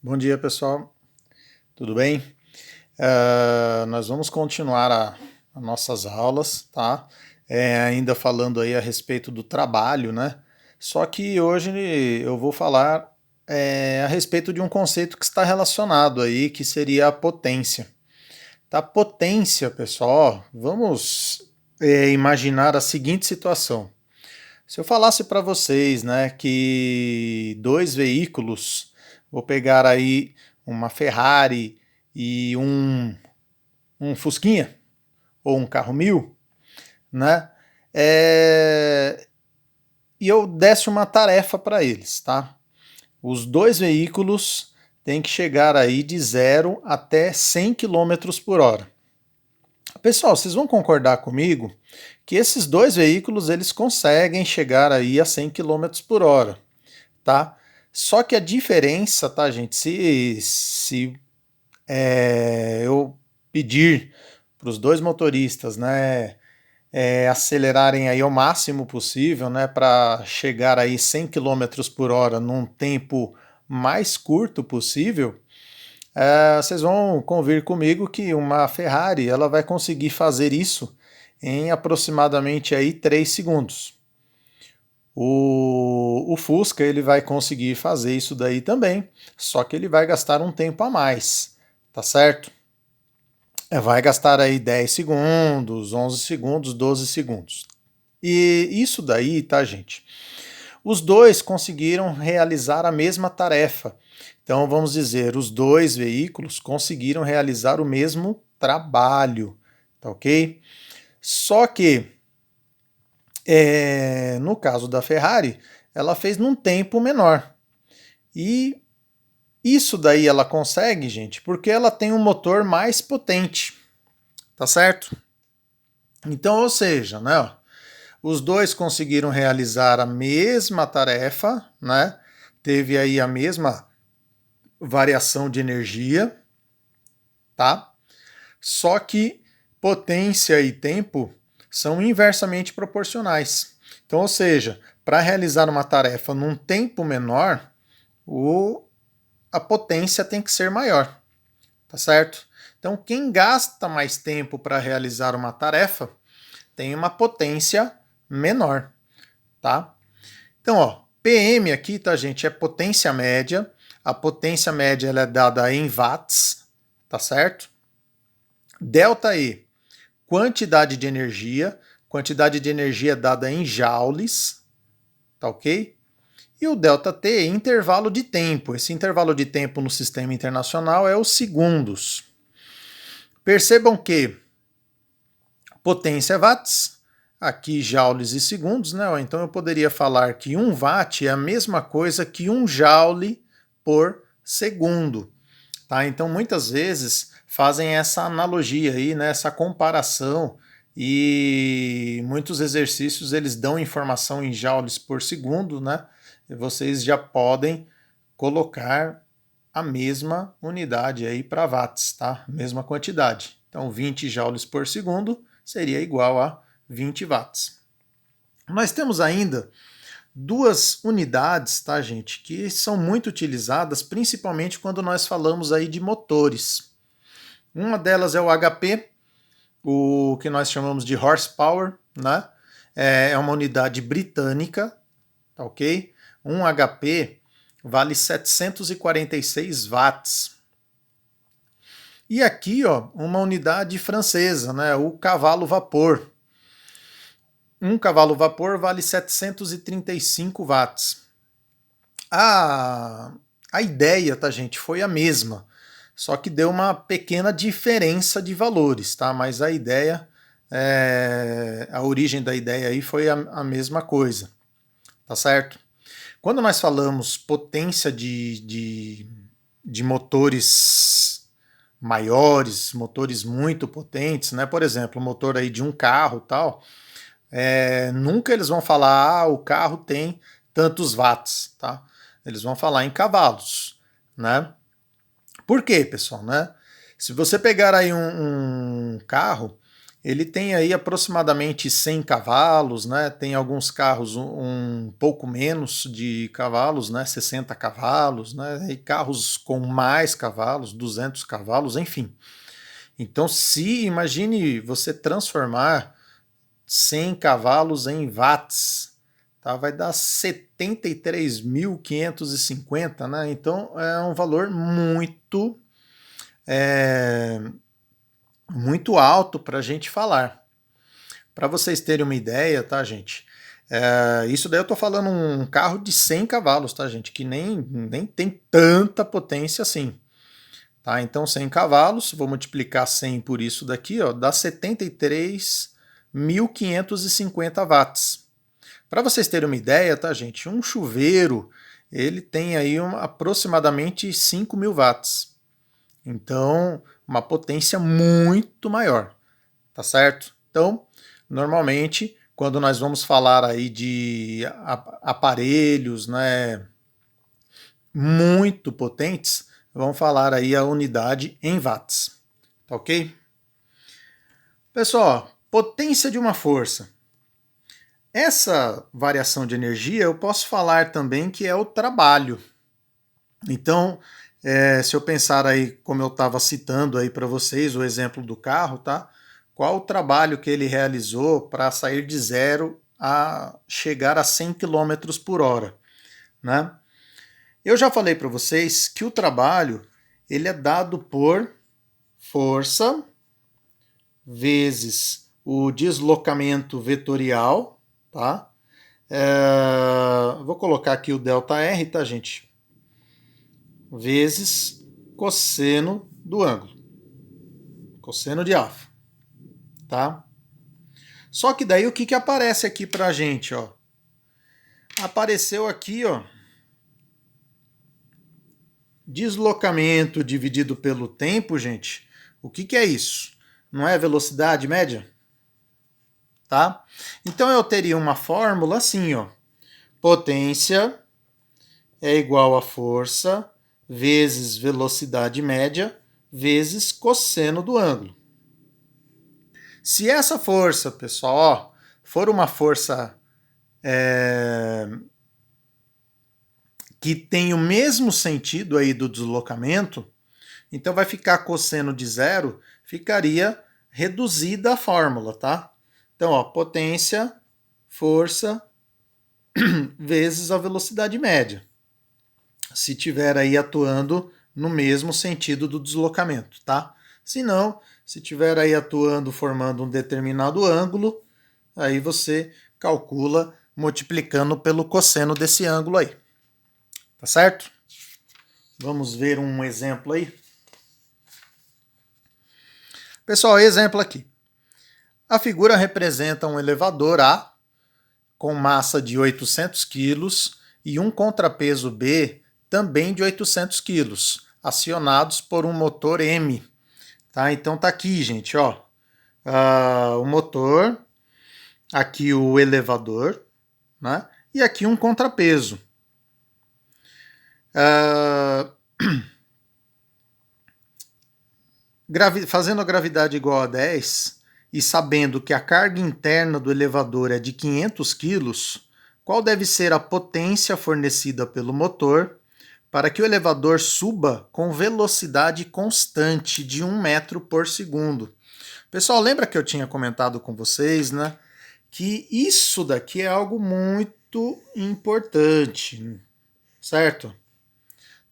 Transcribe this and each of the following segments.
Bom dia, pessoal. Tudo bem? Nós vamos continuar as nossas aulas, tá? Ainda falando aí a respeito do trabalho, né? Só que hoje eu vou falar a respeito de um conceito que está relacionado aí, que seria a potência. Tá? Potência, pessoal, vamos imaginar a seguinte situação. Se eu falasse para vocês, né, que dois veículos, vou pegar aí uma Ferrari e um Fusquinha, ou um carro 1000, né, e eu desse uma tarefa para eles, tá? Os dois veículos têm que chegar aí de 0 até 100 km/h. Pessoal, vocês vão concordar comigo que esses dois veículos eles conseguem chegar aí a 100 km/h, tá? Só que a diferença, tá, gente? Se eu pedir para os dois motoristas, né, acelerarem aí ao máximo possível, né, para chegar aí 100 km/h num tempo mais curto possível, vocês vão convir comigo que uma Ferrari ela vai conseguir fazer isso em aproximadamente aí 3 segundos. O Fusca ele vai conseguir fazer isso daí também, só que ele vai gastar um tempo a mais, tá certo? Vai gastar aí 10 segundos, 11 segundos, 12 segundos. E isso daí, tá, gente? Os dois conseguiram realizar a mesma tarefa. Então, vamos dizer, os dois veículos conseguiram realizar o mesmo trabalho, tá ok? Só que, no caso da Ferrari, ela fez num tempo menor. E isso daí ela consegue, gente, porque ela tem um motor mais potente, tá certo? Então, ou seja, né, ó, os dois conseguiram realizar a mesma tarefa, né? Teve aí a mesma variação de energia, tá? Só que potência e tempo são inversamente proporcionais. Então, ou seja, para realizar uma tarefa num tempo menor, a potência tem que ser maior, tá certo? Então, quem gasta mais tempo para realizar uma tarefa tem uma potência menor, tá? Então, ó, PM aqui, tá, gente, é potência média. A potência média ela é dada em watts, tá certo? Delta E, quantidade de energia dada em joules, tá ok? E o delta T, intervalo de tempo. Esse intervalo de tempo no sistema internacional é os segundos. Percebam que potência é watts, aqui joules e segundos, né? Então eu poderia falar que 1 watt é a mesma coisa que 1 joule por segundo. Tá? Então muitas vezes fazem essa analogia aí, né? Essa comparação, e muitos exercícios eles dão informação em joules por segundo, né? E vocês já podem colocar a mesma unidade aí para watts, tá? Mesma quantidade. Então 20 joules por segundo seria igual a 20 watts. Nós temos ainda duas unidades, tá, gente, que são muito utilizadas, principalmente quando nós falamos aí de motores. Uma delas é o HP, o que nós chamamos de horsepower, né? É uma unidade britânica, tá ok? Um HP vale 746 watts. E aqui, ó, uma unidade francesa, né? O cavalo vapor. Um cavalo vapor vale 735 watts. A, a ideia, tá, gente, foi a mesma, só que deu uma pequena diferença de valores, tá? Mas a ideia, a origem da ideia aí foi a mesma coisa, tá certo? Quando nós falamos potência de motores maiores, motores muito potentes, né? Por exemplo, o motor aí de um carro tal, nunca eles vão falar, o carro tem tantos watts, tá? Eles vão falar em cavalos, né? Por quê, pessoal, né? Se você pegar aí um carro ele tem aí aproximadamente 100 cavalos, né? Tem alguns carros um pouco menos de cavalos, né? 60 cavalos, né? E carros com mais cavalos, 200 cavalos, enfim. Então, se imagine você transformar 100 cavalos em watts, tá? Vai dar 73.550, né? Então, é um valor muito alto para a gente falar. Para vocês terem uma ideia, tá, gente? Isso daí eu tô falando um carro de 100 cavalos, tá, gente? Que nem tem tanta potência assim. Tá? Então 100 cavalos, vou multiplicar 100 por isso daqui, ó, dá 73.550 watts. Para vocês terem uma ideia, tá, gente? Um chuveiro, ele tem aí aproximadamente 5.000 watts. Então, uma potência muito maior, tá certo? Então, normalmente, quando nós vamos falar aí de aparelhos, né, muito potentes, vamos falar aí a unidade em watts, tá ok? Pessoal, potência de uma força. Essa variação de energia eu posso falar também que é o trabalho. Então, se eu pensar aí, como eu estava citando aí para vocês, o exemplo do carro, tá? Qual o trabalho que ele realizou para sair de 0 a chegar a 100 km por hora, né? Eu já falei para vocês que o trabalho ele é dado por força vezes o deslocamento vetorial, tá? Vou colocar aqui o ΔR, tá, gente? Vezes cosseno do ângulo, cosseno de alfa, tá? Só que daí o que aparece aqui pra gente, ó? Apareceu aqui, ó, deslocamento dividido pelo tempo, gente. O que é isso? Não é velocidade média? Tá? Então eu teria uma fórmula assim, ó. Potência é igual a força vezes velocidade média vezes cosseno do ângulo. Se essa força, pessoal, ó, for uma força que tem o mesmo sentido aí do deslocamento, então vai ficar cosseno de 0, ficaria reduzida a fórmula, tá? Então, ó, potência, força vezes a velocidade média. Se tiver aí atuando no mesmo sentido do deslocamento, tá? Se não, se tiver aí atuando formando um determinado ângulo, aí você calcula multiplicando pelo cosseno desse ângulo aí. Tá certo? Vamos ver um exemplo aí. Pessoal, exemplo aqui. A figura representa um elevador A com massa de 800 kg e um contrapeso B também de 800 kg, acionados por um motor M. Tá? Então tá aqui, gente, ó, o motor, aqui o elevador, né? E aqui um contrapeso. Fazendo a gravidade igual a 10 e sabendo que a carga interna do elevador é de 500 kg, qual deve ser a potência fornecida pelo motor para que o elevador suba com velocidade constante de 1 metro por segundo? Pessoal, lembra que eu tinha comentado com vocês, né, que isso daqui é algo muito importante, certo?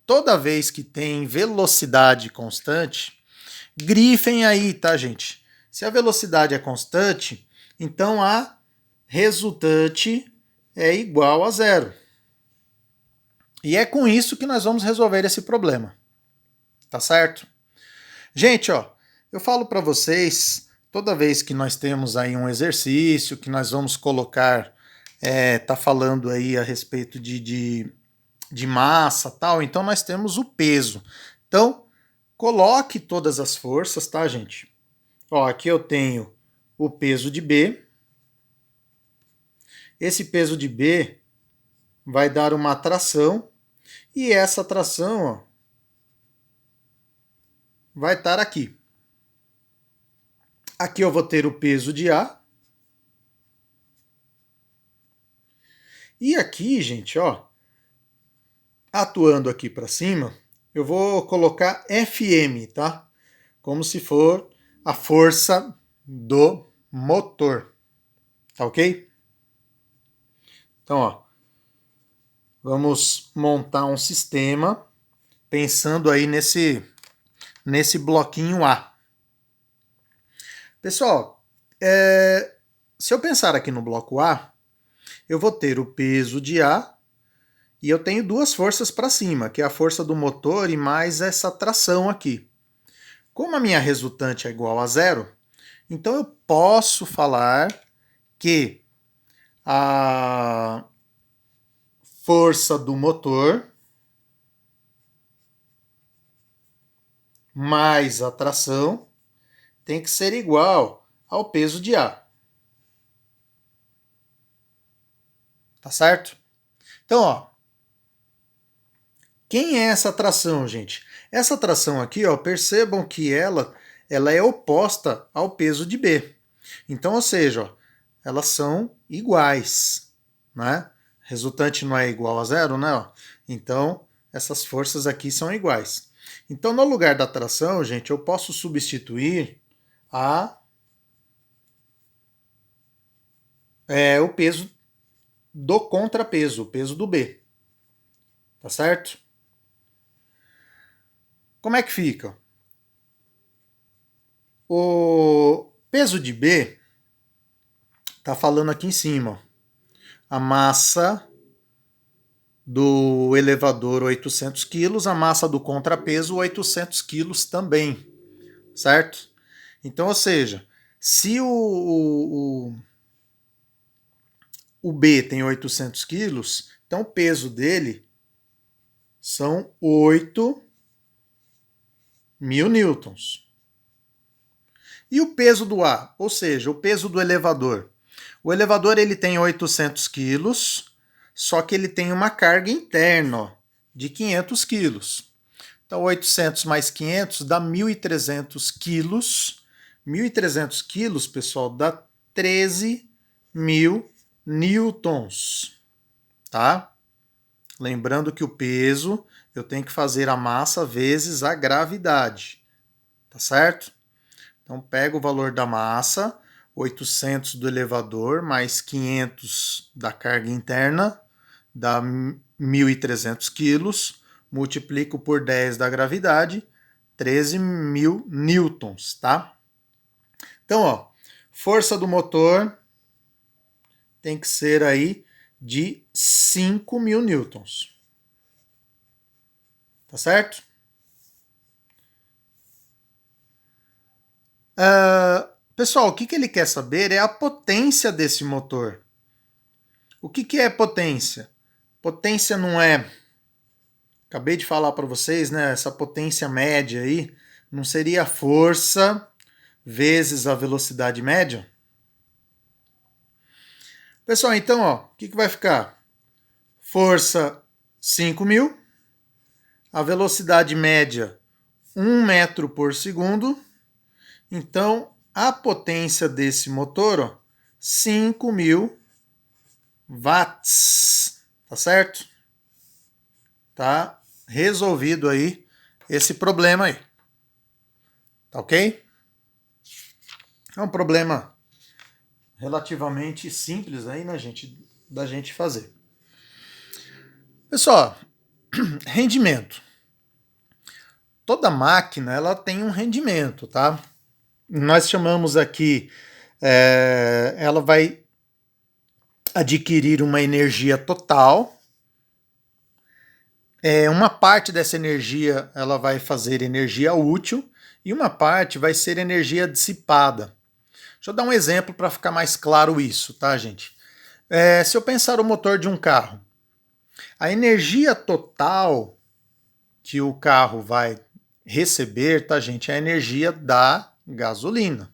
Toda vez que tem velocidade constante, grifem aí, tá, gente? Se a velocidade é constante, então a resultante é igual a 0. E é com isso que nós vamos resolver esse problema. Tá certo? Gente, ó, eu falo para vocês, toda vez que nós temos aí um exercício, que nós vamos colocar, tá falando aí a respeito de massa, tal, então nós temos o peso. Então, coloque todas as forças, tá, gente? Ó, aqui eu tenho o peso de B. Esse peso de B vai dar uma atração e essa atração, ó, vai estar aqui. Aqui eu vou ter o peso de A. E aqui, gente, ó, atuando aqui para cima, eu vou colocar FM, tá? Como se for a força do motor, tá ok? Então, ó, vamos montar um sistema pensando aí nesse bloquinho A. Pessoal, se eu pensar aqui no bloco A, eu vou ter o peso de A e eu tenho duas forças para cima, que é a força do motor e mais essa tração aqui. Como a minha resultante é igual a zero, então eu posso falar que a força do motor mais a tração tem que ser igual ao peso de A. Tá certo? Então, ó, quem é essa tração, gente? Essa tração aqui, ó, percebam que ela é oposta ao peso de B. Então, ou seja, ó, elas são iguais, né? Resultante não é igual a zero, né? Ó. Então, essas forças aqui são iguais. Então, no lugar da tração, gente, eu posso substituir o peso do contrapeso, o peso do B. Tá certo? Como é que fica? O peso de B está falando aqui em cima. A massa do elevador 800 quilos, a massa do contrapeso 800 quilos também, certo? Então, ou seja, se o B tem 800 quilos, então o peso dele são 8.000 newtons. E o peso do A, ou seja, o peso do elevador. O elevador ele tem 800 quilos, só que ele tem uma carga interna ó, de 500 quilos. Então, 800 mais 500 dá 1.300 quilos. 1.300 quilos, pessoal, dá 13.000 newtons. Tá? Lembrando que o peso eu tenho que fazer a massa vezes a gravidade. Tá certo? Então, pego o valor da massa, 800 do elevador, mais 500 da carga interna, dá 1.300 quilos, multiplico por 10 da gravidade, 13.000 newtons, tá? Então, ó, força do motor tem que ser aí de 5.000 newtons. Tá certo? Pessoal, o que ele quer saber é a potência desse motor. O que é potência? Potência não é... Acabei de falar para vocês, né? Essa potência média aí não seria a força vezes a velocidade média? Pessoal, então, ó, o que vai ficar? Força 5.000, a velocidade média 1 metro por segundo. Então, a potência desse motor, ó, 5.000 watts, tá certo? Tá resolvido aí esse problema aí. Tá ok? É um problema relativamente simples aí, né, gente, da gente fazer. Pessoal, rendimento. Toda máquina, ela tem um rendimento, tá? Nós chamamos aqui, ela vai adquirir uma energia total. Uma parte dessa energia ela vai fazer energia útil e uma parte vai ser energia dissipada. Deixa eu dar um exemplo para ficar mais claro isso, tá, gente? Se eu pensar o motor de um carro, a energia total que o carro vai receber, tá, gente, é a energia da gasolina.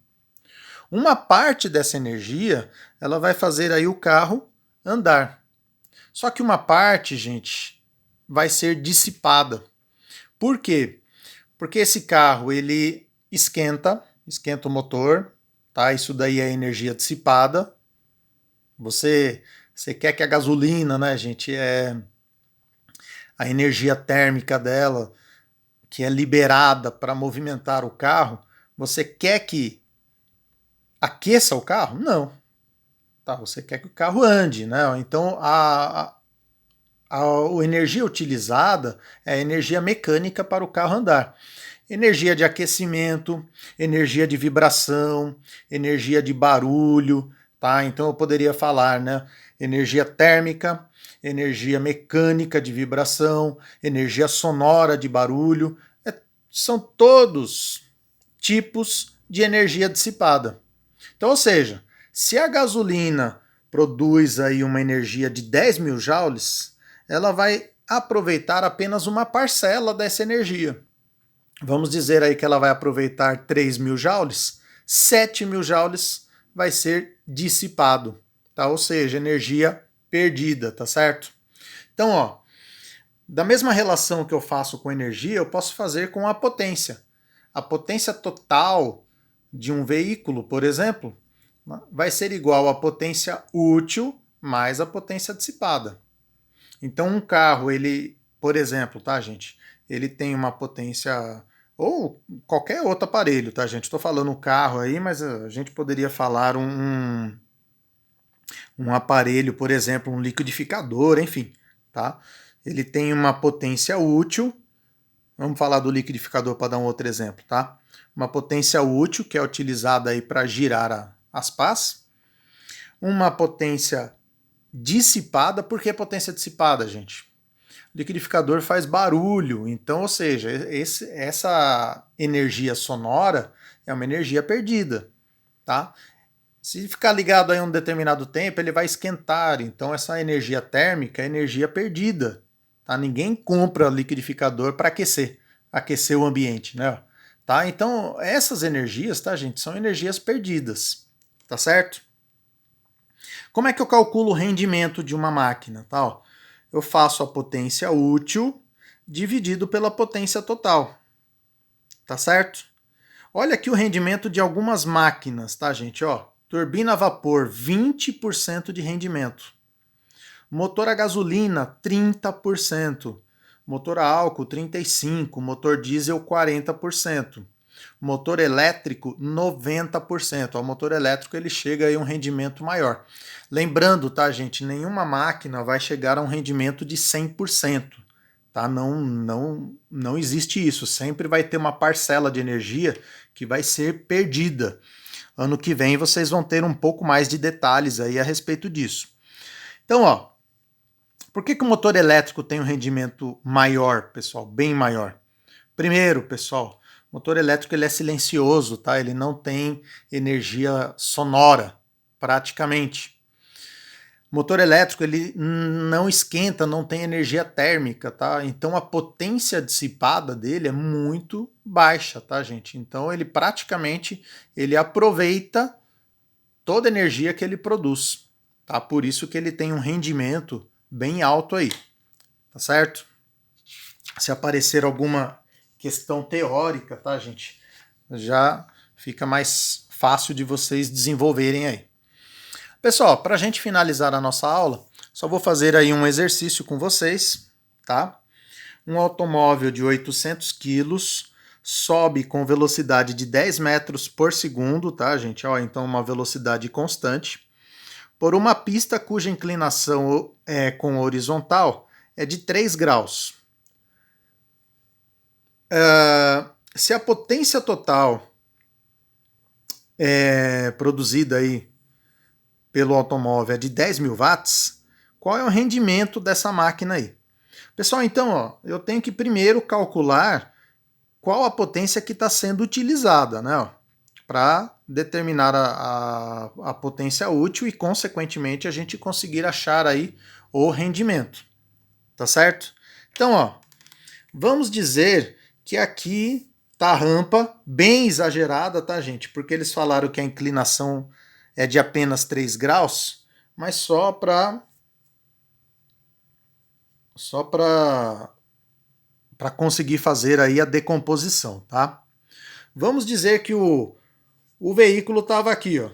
Uma parte dessa energia, ela vai fazer aí o carro andar. Só que uma parte, gente, vai ser dissipada. Por quê? Porque esse carro, ele esquenta o motor, tá? Isso daí é energia dissipada. Você quer que a gasolina, né, gente, a energia térmica dela, que é liberada para movimentar o carro, você quer que aqueça o carro? Não. Tá, você quer que o carro ande, né? Então a energia utilizada é a energia mecânica para o carro andar. Energia de aquecimento, energia de vibração, energia de barulho, tá? Então eu poderia falar, né? Energia térmica, energia mecânica de vibração, energia sonora de barulho, são todos tipos de energia dissipada. Então, ou seja, se a gasolina produz aí uma energia de 10.000 joules, ela vai aproveitar apenas uma parcela dessa energia. Vamos dizer aí que ela vai aproveitar 3.000 joules, 7.000 joules vai ser dissipado, tá? Ou seja, energia perdida, tá certo? Então, ó, da mesma relação que eu faço com energia, eu posso fazer com a potência. A potência total de um veículo, por exemplo, vai ser igual à potência útil mais a potência dissipada. Então, um carro, ele, por exemplo, tá, gente? Ele tem uma potência, ou qualquer outro aparelho, tá, gente? Estou falando um carro aí, mas a gente poderia falar um aparelho, por exemplo, um liquidificador, enfim, tá? Ele tem uma potência útil. Vamos falar do liquidificador para dar um outro exemplo, tá? Uma potência útil, que é utilizada aí para girar as pás. Uma potência dissipada. Por que potência dissipada, gente? O liquidificador faz barulho, então, ou seja, essa energia sonora é uma energia perdida, tá? Se ficar ligado aí um determinado tempo, ele vai esquentar, então essa energia térmica é energia perdida, tá? Ninguém compra liquidificador para aquecer o ambiente, né? Tá? Então, essas energias, tá, gente, são energias perdidas, tá certo? Como é que eu calculo o rendimento de uma máquina, tá? Eu faço a potência útil dividido pela potência total, tá certo? Olha aqui o rendimento de algumas máquinas, tá, gente? Ó, turbina a vapor, 20% de rendimento. Motor a gasolina, 30%. Motor a álcool, 35%. Motor diesel, 40%. Motor elétrico, 90%. O motor elétrico ele chega a um rendimento maior. Lembrando, tá, gente? Nenhuma máquina vai chegar a um rendimento de 100%. Tá? Não existe isso. Sempre vai ter uma parcela de energia que vai ser perdida. Ano que vem vocês vão ter um pouco mais de detalhes aí a respeito disso. Então, ó, por que o motor elétrico tem um rendimento maior, pessoal? Bem maior. Primeiro, pessoal, o motor elétrico ele é silencioso, tá? Ele não tem energia sonora, praticamente. O motor elétrico ele não esquenta, não tem energia térmica, tá? Então a potência dissipada dele é muito baixa, tá, gente? Então ele praticamente ele aproveita toda a energia que ele produz, tá? Por isso que ele tem um rendimento bem alto aí, tá certo? Se aparecer alguma questão teórica, tá, gente? Já fica mais fácil de vocês desenvolverem aí. Pessoal, para a gente finalizar a nossa aula, só vou fazer aí um exercício com vocês, tá? Um automóvel de 800 quilos sobe com velocidade de 10 metros por segundo, tá, gente? Ó, então uma velocidade constante, por uma pista cuja inclinação com horizontal é de 3 graus. Se a potência total produzida aí pelo automóvel é de 10.000 watts, qual é o rendimento dessa máquina aí? Pessoal, então, ó, eu tenho que primeiro calcular qual a potência que está sendo utilizada, né? Para determinar a potência útil e, consequentemente, a gente conseguir achar aí o rendimento. Tá certo? Então, ó, vamos dizer que aqui tá a rampa bem exagerada, tá, gente? Porque eles falaram que a inclinação é de apenas 3 graus, mas só para conseguir fazer aí a decomposição, tá? Vamos dizer que o o veículo estava aqui, ó,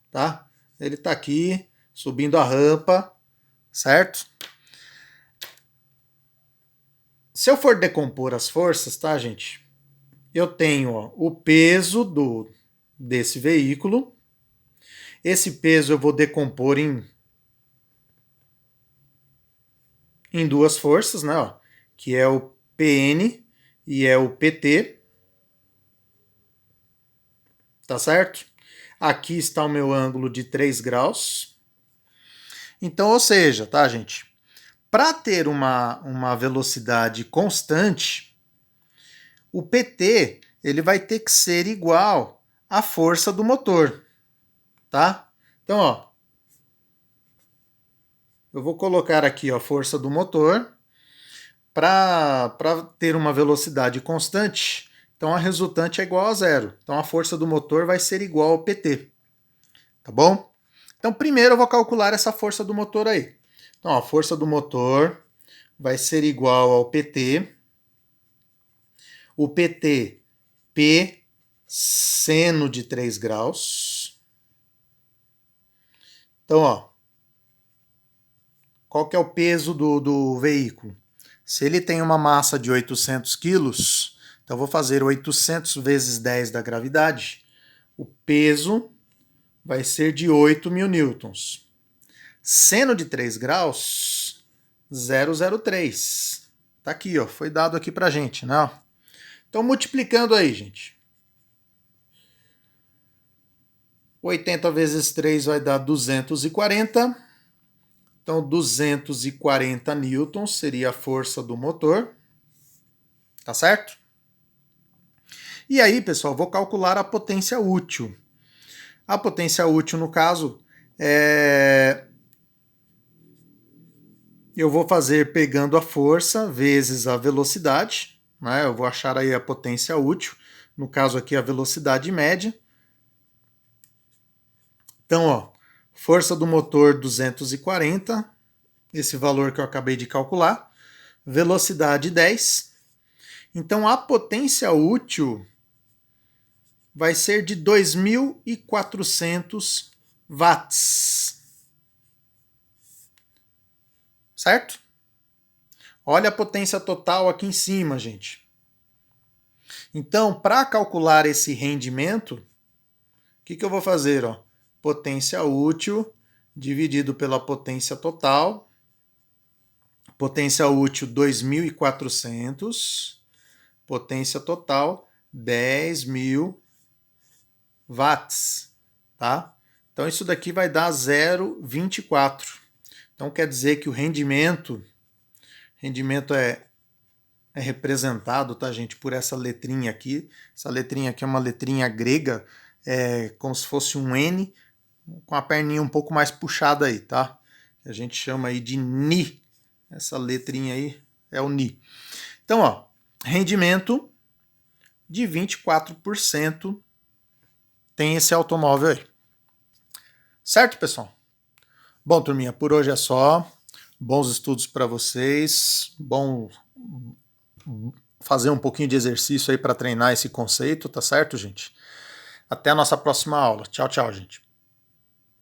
tá? Ele está aqui, subindo a rampa, certo? Se eu for decompor as forças, tá, gente? Eu tenho, ó, o peso desse veículo. Esse peso eu vou decompor em duas forças, né? Ó, que é o PN e é o PT. Tá certo? Aqui está o meu ângulo de 3 graus. Então, ou seja, tá, gente? Para ter uma velocidade constante, o PT ele vai ter que ser igual à força do motor, tá? Então, ó, eu vou colocar aqui ó, a força do motor para ter uma velocidade constante. Então, a resultante é igual a zero. Então, a força do motor vai ser igual ao PT, tá bom? Então, primeiro eu vou calcular essa força do motor aí. Então, ó, a força do motor vai ser igual ao PT. O PT, P seno de 3 graus. Então, ó, qual que é o peso do veículo? Se ele tem uma massa de 800 quilos, então eu vou fazer 800 vezes 10 da gravidade. O peso vai ser de 8.000 newtons. Seno de 3 graus, 0,03. Tá aqui, ó, foi dado aqui pra gente, né? Então, multiplicando aí, gente. 80 vezes 3 vai dar 240. Então, 240 newtons seria a força do motor. Tá certo? E aí, pessoal, vou calcular a potência útil. A potência útil, no caso, eu vou fazer pegando a força vezes a velocidade, né? Eu vou achar aí a potência útil, no caso aqui a velocidade média. Então, ó, força do motor 240, esse valor que eu acabei de calcular, velocidade 10. Então, a potência útil vai ser de 2.400 watts. Certo? Olha a potência total aqui em cima, gente. Então, para calcular esse rendimento, o que eu vou fazer? Ó? Potência útil dividido pela potência total. Potência útil 2.400. Potência total 10.000 watts. Tá? Então, isso daqui vai dar 0,24. Então, quer dizer que o rendimento é representado, tá, gente, por essa letrinha aqui. Essa letrinha aqui é uma letrinha grega, como se fosse um N, com a perninha um pouco mais puxada aí, tá? A gente chama aí de Ni. Essa letrinha aí é o Ni. Então, ó, rendimento de 24% tem esse automóvel aí. Certo, pessoal? Bom, turminha, por hoje é só. Bons estudos para vocês. Bom fazer um pouquinho de exercício aí para treinar esse conceito, tá certo, gente? Até a nossa próxima aula. Tchau, tchau, gente.